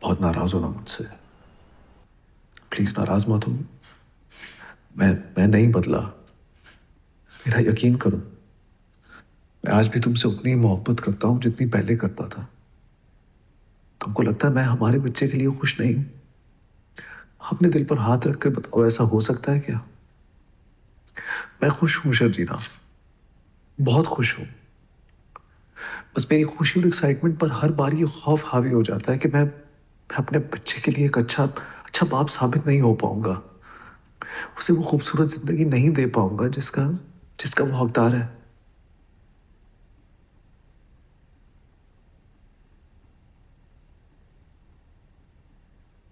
बहुत नाराज होना मुझसे। प्लीज नाराज मत हो। मैं नहीं बदला। मेरा यकीन करो, मैं आज भी तुमसे उतनी ही मोहब्बत करता हूं जितनी पहले करता था। तुमको लगता है मैं हमारे बच्चे के लिए खुश नहीं हूं? अपने दिल पर हाथ रख कर बताओ, ऐसा हो सकता है क्या? मैं खुश हूं शर्जीना, बहुत खुश हूं। बस मेरी खुशी और एक्साइटमेंट पर हर बार ये खौफ हावी हो जाता है कि मैं अपने बच्चे के लिए एक अच्छा अच्छा बाप साबित नहीं हो पाऊंगा। उसे वो खूबसूरत जिंदगी नहीं दे पाऊंगा जिसका जिसका वो हकदार है।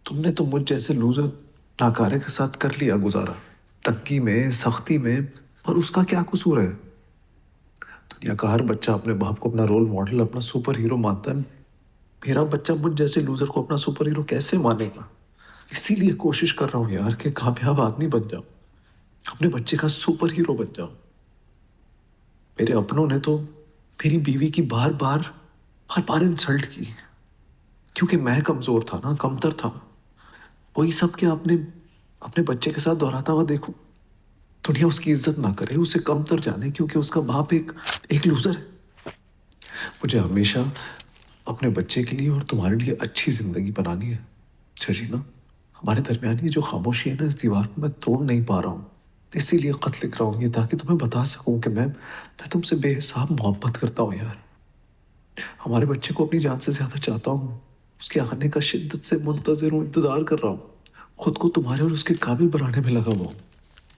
तुमने तो मुझ जैसे लूजर नाकारे के साथ कर लिया गुजारा, तंगी में, सख्ती में। और उसका क्या कसूर है? दुनिया का हर बच्चा अपने बाप को अपना रोल मॉडल, अपना सुपर हीरो मानता है। मेरा बच्चा मुझ जैसे लूजर को अपना सुपर हीरो कैसे मानेगा? इसीलिए कोशिश कर रहा हूं यार कि कामयाब आदमी बन जाऊं, अपने बच्चे का सुपर हीरो बन जाऊं। मेरे अपनों ने तो मेरी बीवी की बार बार बार बार इंसल्ट की, क्योंकि मैं कमजोर था ना, कमतर था। वही सब के अपने अपने बच्चे के साथ दोहराता हुआ देखूं। दुनिया उसकी इज्जत ना करे, उसे कमतर जाने, क्योंकि उसका बाप एक एक लूजर है। मुझे हमेशा अपने बच्चे के लिए और तुम्हारे लिए अच्छी जिंदगी बनानी है शरीना। हमारे दरमियान ये जो खामोशी है ना, इस दीवार को मैं तोड़ नहीं पा रहा हूँ। इसीलिए खत लिख रहा हूँ ये, ताकि तुम्हें बता सकूं कि मैं तुमसे बेहिसाब मोहब्बत करता हूँ यार। हमारे बच्चे को अपनी जान से ज्यादा चाहता हूँ। उसके आने का शिद्दत से मुंतजिर हूँ, इंतजार कर रहा हूँ। खुद को तुम्हारे और उसके काबिल बनाने में लगा हुआ हूँ।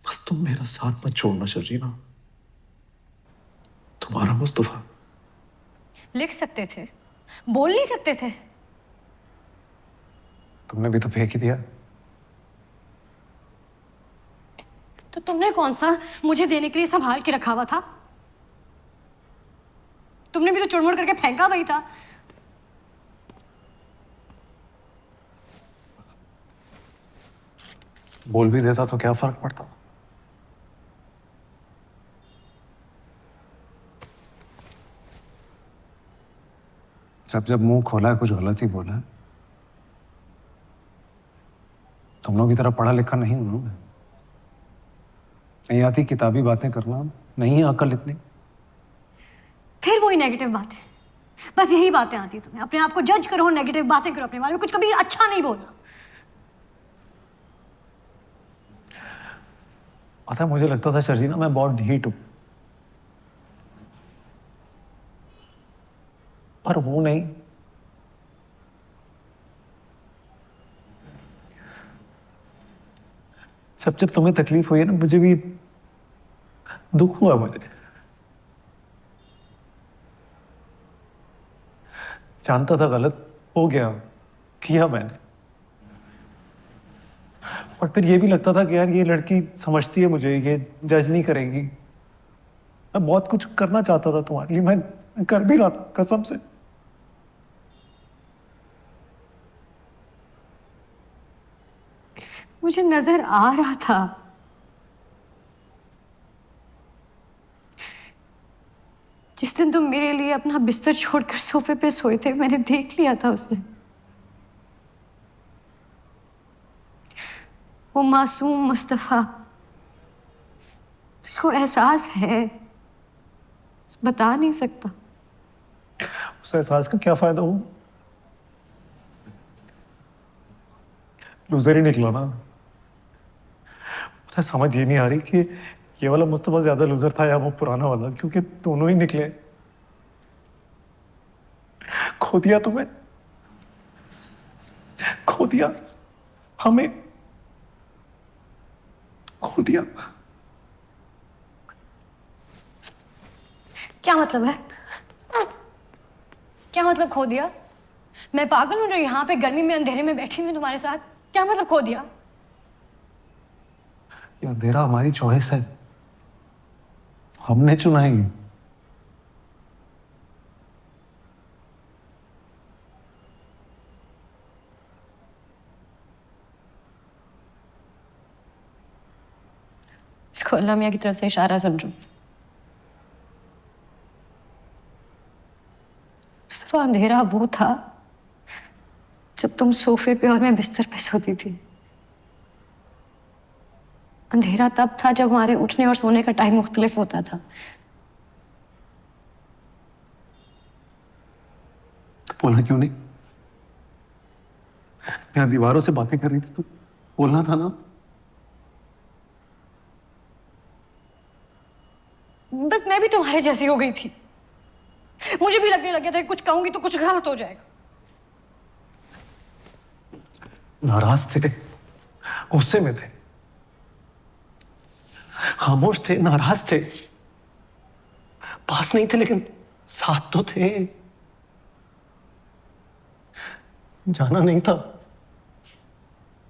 बस तुम मेरा साथ मत छोड़ना शर्जीना। तुम्हारा मुस्तफा। लिख सकते थे, बोल नहीं सकते थे? तुमने भी तो फेंक ही दिया। तो तुमने कौन सा मुझे देने के लिए संभाल के रखा हुआ था? तुमने भी तो चुड़मुड़ करके फेंका वही था। बोल भी देता तो क्या फर्क पड़ता? जब जब मुंह खोला है कुछ गलत ही बोला है। तुम लोग की तरह पढ़ा लिखा नहीं हूं मैं। नहीं आती किताबी बातें करना, नहीं है अकल इतनी। फिर वही नेगेटिव बातें, बस यही बातें आती है तुम्हें। अपने आप को जज करो, नेगेटिव बातें करो अपने बारे में, कुछ कभी अच्छा नहीं बोला। पता है, मुझे लगता था शर्जीना मैं बहुत ढीठ हूं, पर हूं नहीं। जब जब तुम्हें तकलीफ हुई है ना, मुझे भी दुख हुआ। मुझे जानता था गलत हो गया, किया मैंने। और फिर ये भी लगता था कि यार ये लड़की समझती है मुझे, ये जज नहीं करेगी। मैं बहुत कुछ करना चाहता था तुम्हारे लिए, मैं कर भी रहा था कसम से। मुझे नजर आ रहा था। जिस दिन तुम मेरे लिए अपना बिस्तर छोड़कर सोफे पे सोए थे, मैंने देख लिया था उस दिन। वो मासूम मुस्तफा, जिसको एहसास है, बता नहीं सकता। उस एहसास का क्या फायदा हो, लूजर ही निकला ना। मुझे समझ ये नहीं आ रही कि ये वाला मुस्तफा ज्यादा लूजर था या वो पुराना वाला, क्योंकि दोनों ही निकले। खो दिया तुम्हें, खो दिया हमें, खो दिया। क्या मतलब है? क्या मतलब खो दिया? मैं पागल हूं जो यहाँ पे गर्मी में अंधेरे में बैठी हुई तुम्हारे साथ? क्या मतलब खो दिया? ये अंधेरा हमारी चॉइस है, हमने चुना है। इसको अल्लाह मियाँ की तरफ से इशारा समझो। मुस्तफा, अंधेरा वो था जब तुम सोफे पे और मैं बिस्तर पे सोती थी। अंधेरा तब था जब हमारे उठने और सोने का टाइम मुख्तलिफ होता था। तो बोला क्यों नहीं? मैं दीवारों से बातें कर रही थी तो बोलना था ना। बस मैं भी तुम्हारे जैसी हो गई थी। मुझे भी लगने लगा था कि कुछ कहूंगी तो कुछ गलत हो जाएगा। नाराज थे, गुस्से में थे, खामोश थे, नाराज थे, पास नहीं थे लेकिन साथ तो थे। जाना नहीं था,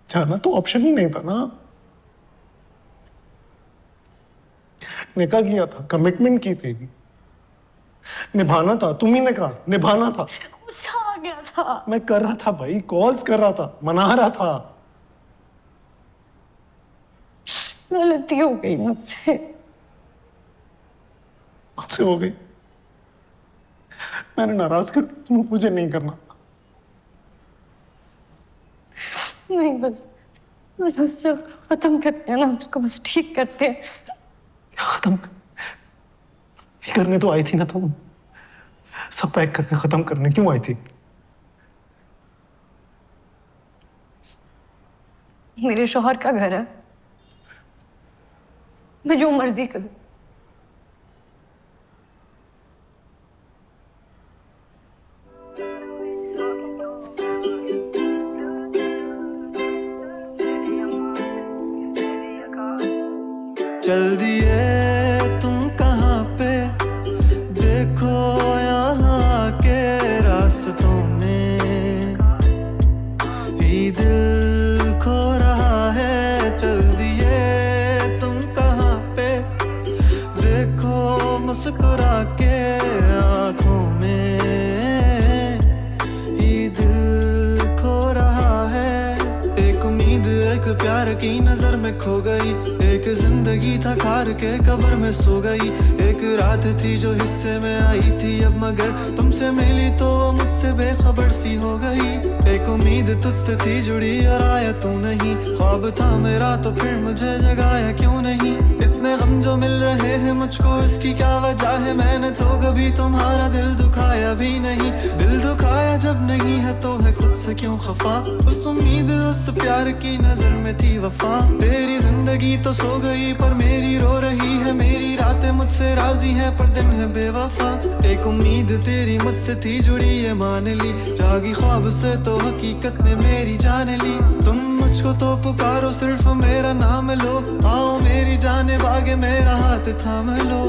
जाना तो ऑप्शन ही नहीं था ना। निकाह किया था, कमिटमेंट की थी, निभाना था। तुम ही ने कहा निभाना था। गुस्सा आ गया था। मैं कर रहा था भाई, कॉल्स कर रहा था, मना रहा था। गलती हो गई मुझसे। मुझसे हो गई। मैंने नाराज कर दिया तुम्हें, मुझे नहीं करना। नहीं, बस उससे खत्म करते हैं ना, उसको बस ठीक करते हैं। खत्म करने तो आई थी ना तुम। सब पैक करके खत्म करने क्यों आई थी? मेरे शौहर का घर है, मैं जो मर्जी करूं। चल दिए तुम कहाँ पे, देखो यहाँ के रास्तों में ही दिल खो रहा है। चल दिए तुम कहाँ पे, देखो मुस्कुरा के आँखों में ही दिल खो रहा है। एक उम्मीद एक प्यार की नजर में खो गई, एक जिंदगी था खार के कब्र में सो गई। एक रात थी जो हिस्से में आई थी अब, मगर तुमसे मिली तो वो मुझसे बेखबर सी हो गई। एक उम्मीद तुझसे थी जुड़ी और आया तू नहीं, ख्वाब था मेरा तो फिर मुझे जगाया क्यों नहीं। इतने गम जो मिल रहे हैं मुझको, इसकी क्या वजह है? मैंने तो कभी तुम्हारा दिल दुखाया भी नहीं। दिल दुखाया जब नहीं है तो है खुद से क्यों खफा। उस उम्मीद उस प्यार की नजर में थी वफा। तेरी जिंदगी तो सो गई पर मेरी रो रही है, मेरी रातें मुझसे राजी है पर दिन है बेवफा। एक उम्मीद तेरी मुझसे थी जुड़ी ये मान ली, जागी ख्वाब से तो हकीकत ने मेरी जान ली। तुम मुझको तो पुकारो सिर्फ मेरा नाम लो, आओ मेरी जाने बागे मेरा हाथ थाम लो।